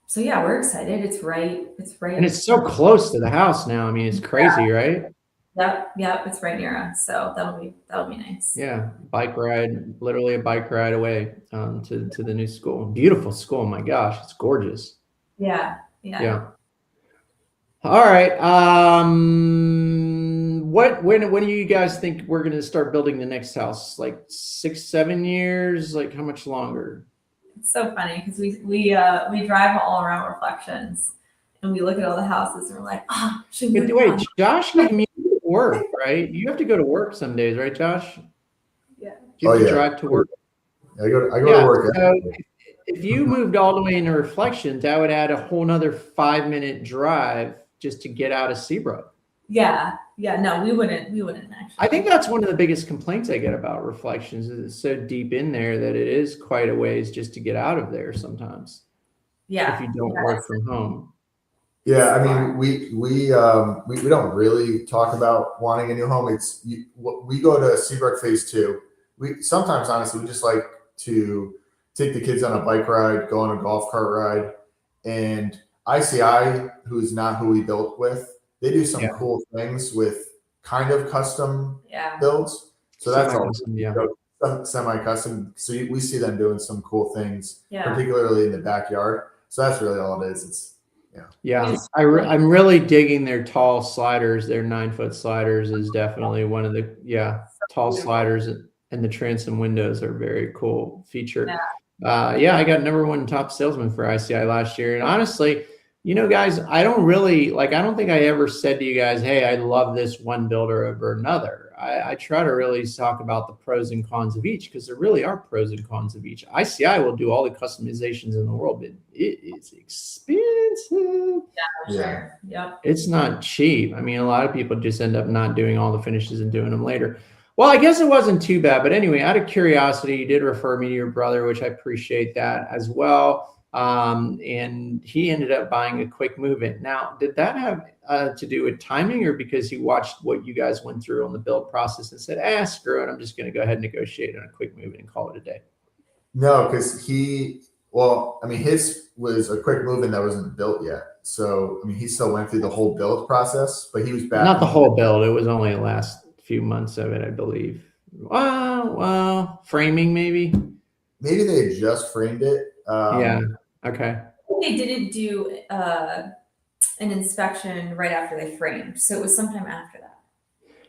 so yeah, we're excited. It's right. And it's so close to the house now. I mean, it's crazy, right? Yep. It's right near us. So that'll be nice. Yeah. Bike ride, literally a bike ride away to the new school. Beautiful school. My gosh, it's gorgeous. Yeah. All right. When do you guys think we're going to start building the next house? Like 6-7 years? Like how much longer? It's so funny because we drive all around Reflections and we look at all the houses and we're like, wait, Josh commutes to work, right? You have to go to work some days, right, Josh? Yeah. Do you have to drive to work? I go to work. So if you moved all the way into Reflections, that would add a whole nother 5-minute drive just to get out of Seabrook. Yeah. No, we wouldn't actually. I think that's one of the biggest complaints I get about Reflections is it's so deep in there that it is quite a ways just to get out of there sometimes. Yeah. If you don't work from home. Yeah, I mean, we don't really talk about wanting a new home. We go to Seabrook Phase 2. We sometimes, honestly, we just like to take the kids on a bike ride, go on a golf cart ride, and ICI, who's not who we built with, they do some cool things with kind of custom builds. So that's all semi-custom. So we see them doing some cool things, particularly in the backyard. So that's really all it is. Yeah, I'm really digging their tall sliders. Their 9-foot sliders is definitely one of the tall sliders, and the transom windows are very cool feature. Yeah, I got #1 top salesman for ICI last year, and honestly, guys, I don't think I ever said to you guys, "Hey, I love this one builder over another." I try to really talk about the pros and cons of each, because there really are pros and cons of each. ICI will do all the customizations in the world, but it is expensive. Sure. Yep. It's not cheap. I mean, a lot of people just end up not doing all the finishes and doing them later. Well, I guess it wasn't too bad, but anyway, out of curiosity, you did refer me to your brother, which I appreciate that as well. And he ended up buying a quick move-in. Now, did that have to do with timing, or because he watched what you guys went through on the build process and said, screw it, I'm just going to go ahead and negotiate on a quick move-in and call it a day? No, because his was a quick move-in that wasn't built yet. So, I mean, he still went through the whole build process, but he was back. Not the whole build. It was only the last few months of it, I believe. Well, framing maybe. Maybe they had just framed it. Yeah. Okay. They didn't do an inspection right after they framed, so it was sometime after that.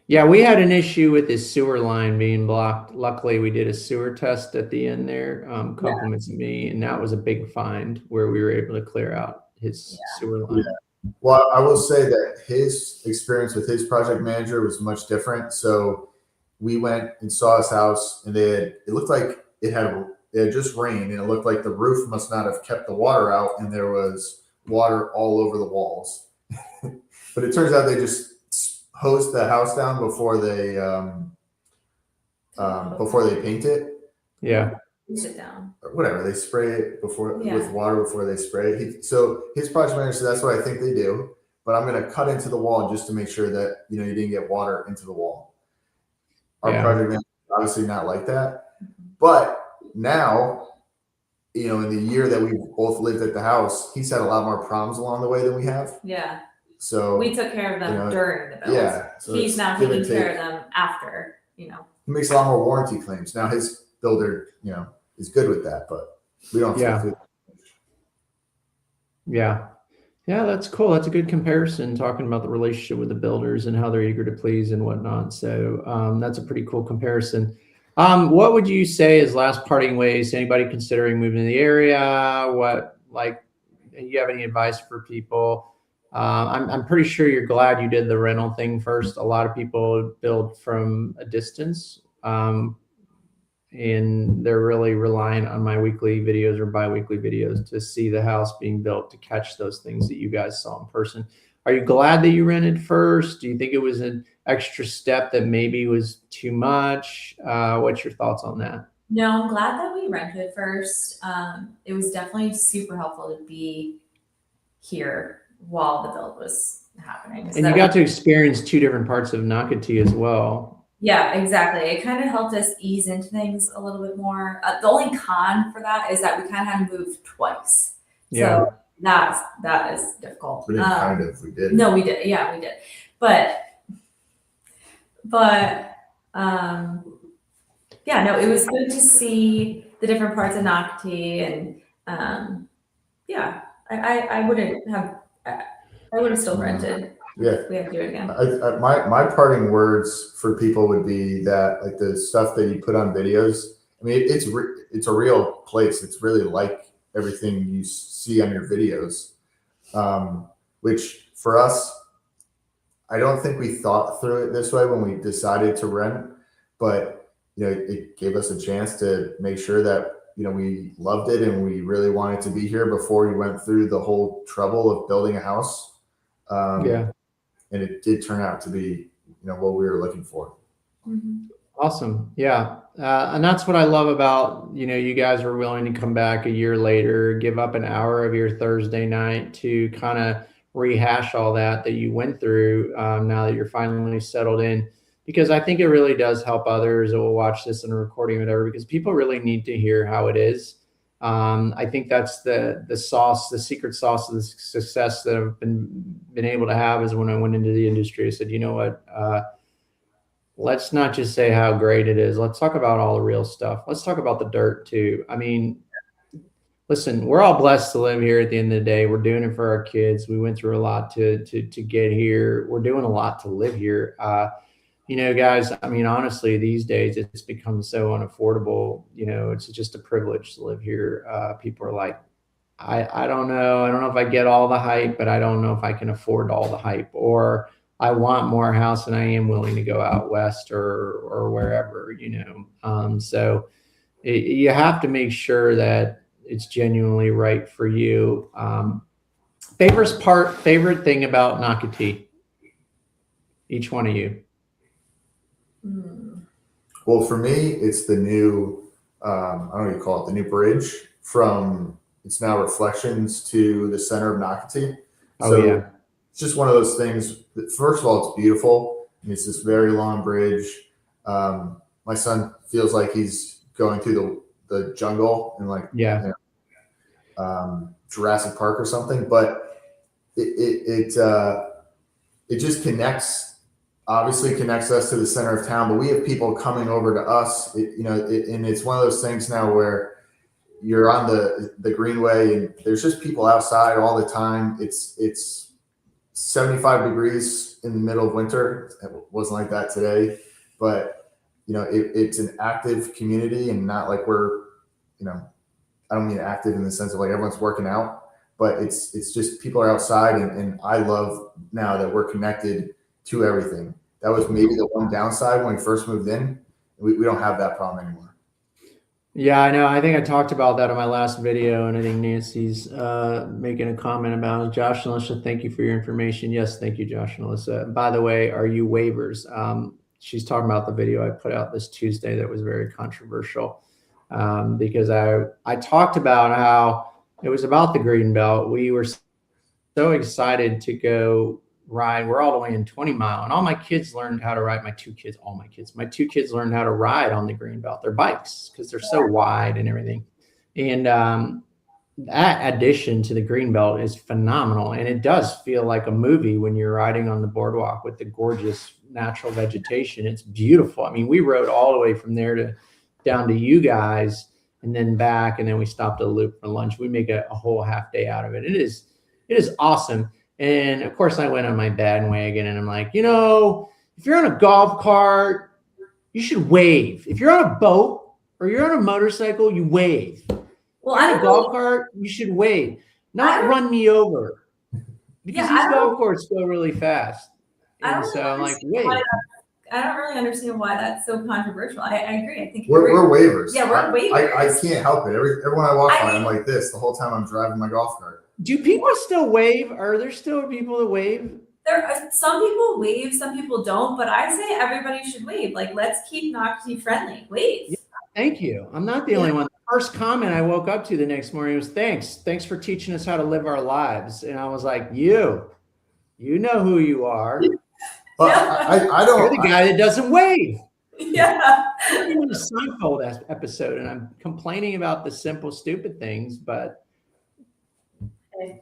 Yeah, we had an issue with his sewer line being blocked. Luckily, we did a sewer test at the end there, compliments of me, and that was a big find where we were able to clear out his sewer line. Yeah. Well, I will say that his experience with his project manager was much different. So we went and saw his house, and it looked like it had just rained, and it looked like the roof must not have kept the water out, and there was water all over the walls. But it turns out they just hose the house down before they paint it. Yeah. Sit down. Or whatever, they spray it with water before they spray it. So his project manager said, that's what I think they do, but I'm going to cut into the wall just to make sure that you didn't get water into the wall. Our project manager obviously not like that, but now, in the year that we both lived at the house, he's had a lot more problems along the way than we have. Yeah. So we took care of them during the build. Yeah. So he's now taking care of them after, He makes a lot more warranty claims. Now his builder, is good with that, but we don't have to. Yeah. Yeah, that's cool. That's a good comparison, talking about the relationship with the builders and how they're eager to please and whatnot. So that's a pretty cool comparison. What would you say is last parting ways to anybody considering moving to the area? You have any advice for people? I'm pretty sure you're glad you did the rental thing first. A lot of people build from a distance, and they're really reliant on my weekly videos or bi-weekly videos to see the house being built, to catch those things that you guys saw in person. Are you glad that you rented first? Do you think it was an extra step that maybe was too much? What's your thoughts on that? No, I'm glad that we rented first. It was definitely super helpful to be here while the build was happening. And you got to experience 2 different parts of Nocatee as well. Yeah, exactly. It kind of helped us ease into things a little bit more. The only con for that is that we kind of had to move twice. So that is difficult. We did. No, we did. Yeah, we did. But it was good to see the different parts of Nocatee, and I wouldn't have. I would have still rented. Yeah, we have to do it again. My parting words for people would be that, like, the stuff that you put on videos, I mean, it's a real place. It's really like everything you see on your videos, which for us, I don't think we thought through it this way when we decided to rent, but it gave us a chance to make sure that we loved it and we really wanted to be here before we went through the whole trouble of building a house. And it did turn out to be, what we were looking for. Mm-hmm. Awesome. Yeah. And that's what I love about, you guys were willing to come back a year later, give up an hour of your Thursday night to kind of rehash all that you went through, now that you're finally settled in, because I think it really does help others that will watch this in a recording or whatever, because people really need to hear how it is. I think that's the sauce, the secret sauce of the success that I've been able to have, is when I went into the industry, I said, you know what, let's not just say how great it is. Let's talk about all the real stuff. Let's talk about the dirt too. I mean, listen, we're all blessed to live here at the end of the day. We're doing it for our kids. We went through a lot to get here. We're doing a lot to live here. You know, guys, I mean, honestly, these days it's become so unaffordable. You know, it's just a privilege to live here. People are like, I don't know. I don't know if I get all the hype, but I don't know if I can afford all the hype. Or I want more house than I am willing to go out west or wherever, you know. So you have to make sure that it's genuinely right for you. Favorite thing about Nocatee? Each one of you. Well, for me, it's the new, I don't know what you call it, the new bridge from, it's now Reflections to the center of Nocatee. Oh, So yeah. it's just one of those things that, first of all, it's beautiful. And it's this very long bridge. My son feels like he's going through the jungle and like, Yeah. you know, Jurassic Park or something, but it just obviously connects us to the center of town, but we have people coming over to us, and it's one of those things now where you're on the greenway and there's just people outside all the time. It's 75 degrees in the middle of winter. It wasn't like that today, but you know, it's an active community and not like we're, you know, I don't mean active in the sense of like everyone's working out, but it's just people are outside, and I love now that we're connected to everything. That was maybe the one downside when we first moved in. We don't have that problem anymore. Yeah, I know. I think I talked about that in my last video, and I think Nancy's making a comment about it. Josh and Alyssa, thank you for your information. Yes, thank you, Josh and Alyssa. By the way, are you waivers? She's talking about the video I put out this Tuesday that was very controversial because I talked about how it was about the green belt. We were so excited to go ride. We're all the way in 20 Mile, and all my kids learned how to ride. My two kids learned how to ride on the green belt, their bikes, because they're so wide and everything. And that addition to the green belt is phenomenal, and it does feel like a movie when you're riding on the boardwalk with the gorgeous natural vegetation. It's beautiful. I mean, we rode all the way from there to down to you guys and then back, and then we stopped at a loop for lunch. We make a whole half day out of it. It is awesome. And of course I went on my bandwagon and I'm like, you know, if you're on a golf cart, you should wave. If you're on a boat or you're on a motorcycle, you wave. Well, on a golf cart, you should wave, not run me over, because these golf carts go really fast. And so I'm like, wait. I don't really understand why that's so controversial. I agree. I think we're waivers. Yeah, we're waivers. I can't help it. Everyone I walk by, I'm like this the whole time I'm driving my golf cart. Do people still wave? Are there still people that wave? There are some people wave, some people don't, but I say everybody should wave. Like, let's keep Nocatee friendly. Wave. Yeah, thank you. I'm not the only one. The first comment I woke up to the next morning was thanks for teaching us how to live our lives. And I was like, you know who you are. But I don't. You're the guy that doesn't wave. Yeah. I'm in a Seinfeld episode, and I'm complaining about the simple, stupid things, but.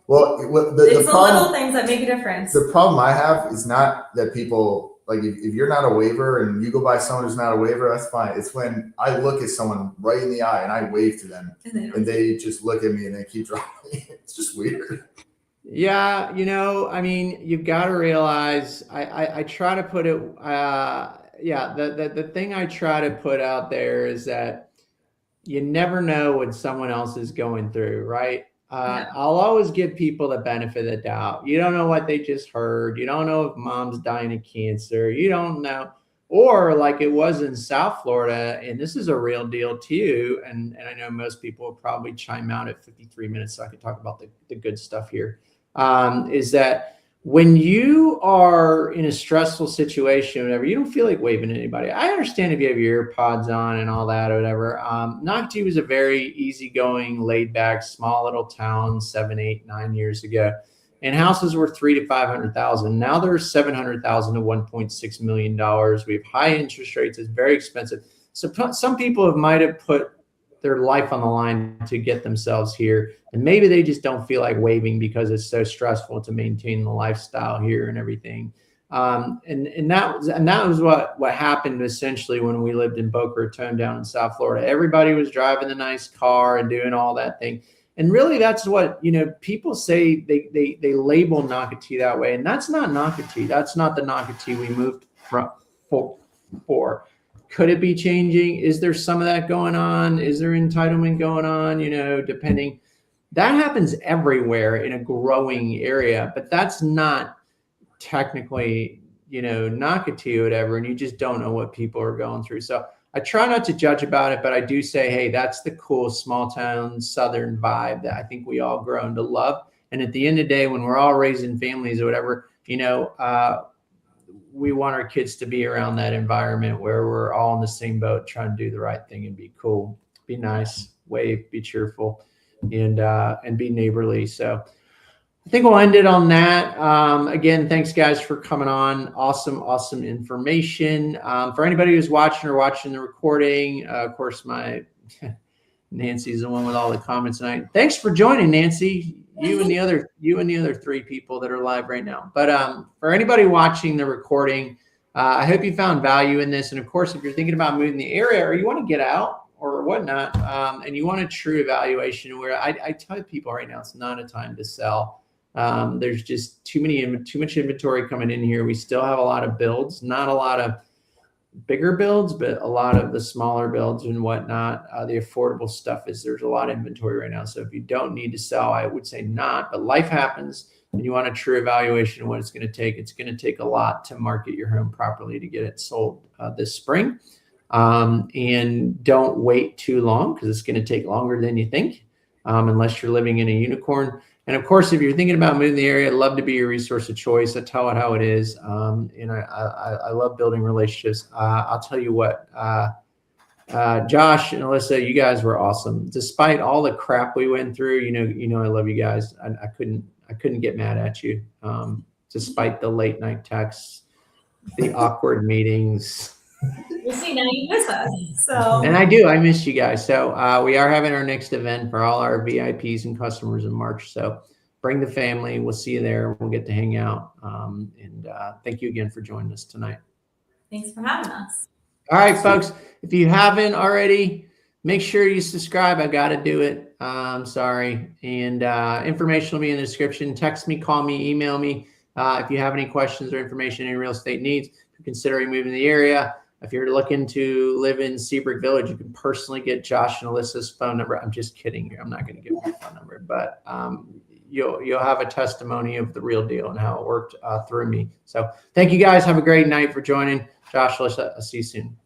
Well, it's the little things that make a difference. The problem I have is not that people, like, if you're not a waiver and you go by someone who's not a waiver, that's fine. It's when I look at someone right in the eye and I wave to them and they just look at me and they keep driving. It's just weird. Yeah, you know, I mean, you've got to realize, I try to put it, the thing I try to put out there is that you never know what someone else is going through, right? I'll always give people the benefit of the doubt. You don't know what they just heard. You don't know if mom's dying of cancer. You don't know. Or like it was in South Florida, and this is a real deal too. And I know most people will probably chime out at 53 minutes so I can talk about the good stuff here. Is that when you are in a stressful situation, whatever, you don't feel like waving at anybody. I understand if you have your earpods on and all that or whatever. Nocatee was a very easygoing, laid back, small little town 7, 8, 9 years ago. And houses were $300,000 to $500,000. Now they're $700,000 to $1.6 million. We have high interest rates. It's very expensive. So some people might have put their life on the line to get themselves here. And maybe they just don't feel like waving because it's so stressful to maintain the lifestyle here and everything. And that was what happened essentially when we lived in Boca Raton down in South Florida. Everybody was driving the nice car and doing all that thing. And really that's what, people say they label Nocatee that way. And that's not Nocatee. That's not the Nocatee we moved for. Could it be changing? Is there some of that going on? Is there entitlement going on? Depending. That happens everywhere in a growing area, but that's not technically, Nocatee or whatever. And you just don't know what people are going through. So I try not to judge about it, but I do say, hey, that's the cool small town Southern vibe that I think we all grown to love. And at the end of the day, when we're all raising families or whatever, we want our kids to be around that environment where we're all in the same boat, trying to do the right thing and be cool, be nice, wave, be cheerful, and be neighborly. So I think we'll end it on that. Again, thanks guys for coming on. Awesome information. For anybody who's watching the recording, of course, my Nancy's the one with all the comments tonight. Thanks for joining, Nancy. You and the other 3 people that are live right now. But for anybody watching the recording, I hope you found value in this. And of course, if you're thinking about moving the area or you want to get out or whatnot, and you want a true evaluation, where I tell people right now, it's not a time to sell. There's just too much inventory coming in here. We still have a lot of builds, not a lot of bigger builds, but a lot of the smaller builds and whatnot. The affordable stuff there's a lot of inventory right now. So if you don't need to sell, I would say not, but life happens and you want a true evaluation of what it's going to take. It's going to take a lot to market your home properly to get it sold this spring. And don't wait too long, because it's going to take longer than you think, unless you're living in a unicorn. And of course, if you're thinking about moving the area, I'd love to be your resource of choice. I tell it how it is. And I love building relationships. I'll tell you what, Josh and Alyssa, you guys were awesome. Despite all the crap we went through, I love you guys. I couldn't get mad at you, despite the late night texts, the awkward meetings. You see, now you miss us. So. And I miss you guys. So we are having our next event for all our VIPs and customers in March. So bring the family. We'll see you there. We'll get to hang out. And thank you again for joining us tonight. Thanks for having us. All right, folks. If you haven't already, make sure you subscribe. I got to do it. Sorry. And information will be in the description. Text me, call me, email me. If you have any questions or information, any real estate needs, if you're considering moving to the area. If you're looking to live in Seabrook Village, you can personally get Josh and Alyssa's phone number. I'm just kidding. I'm not going to give my phone number, but you'll have a testimony of the real deal and how it worked through me. So thank you guys. Have a great night for joining. Josh, Alyssa, I'll see you soon.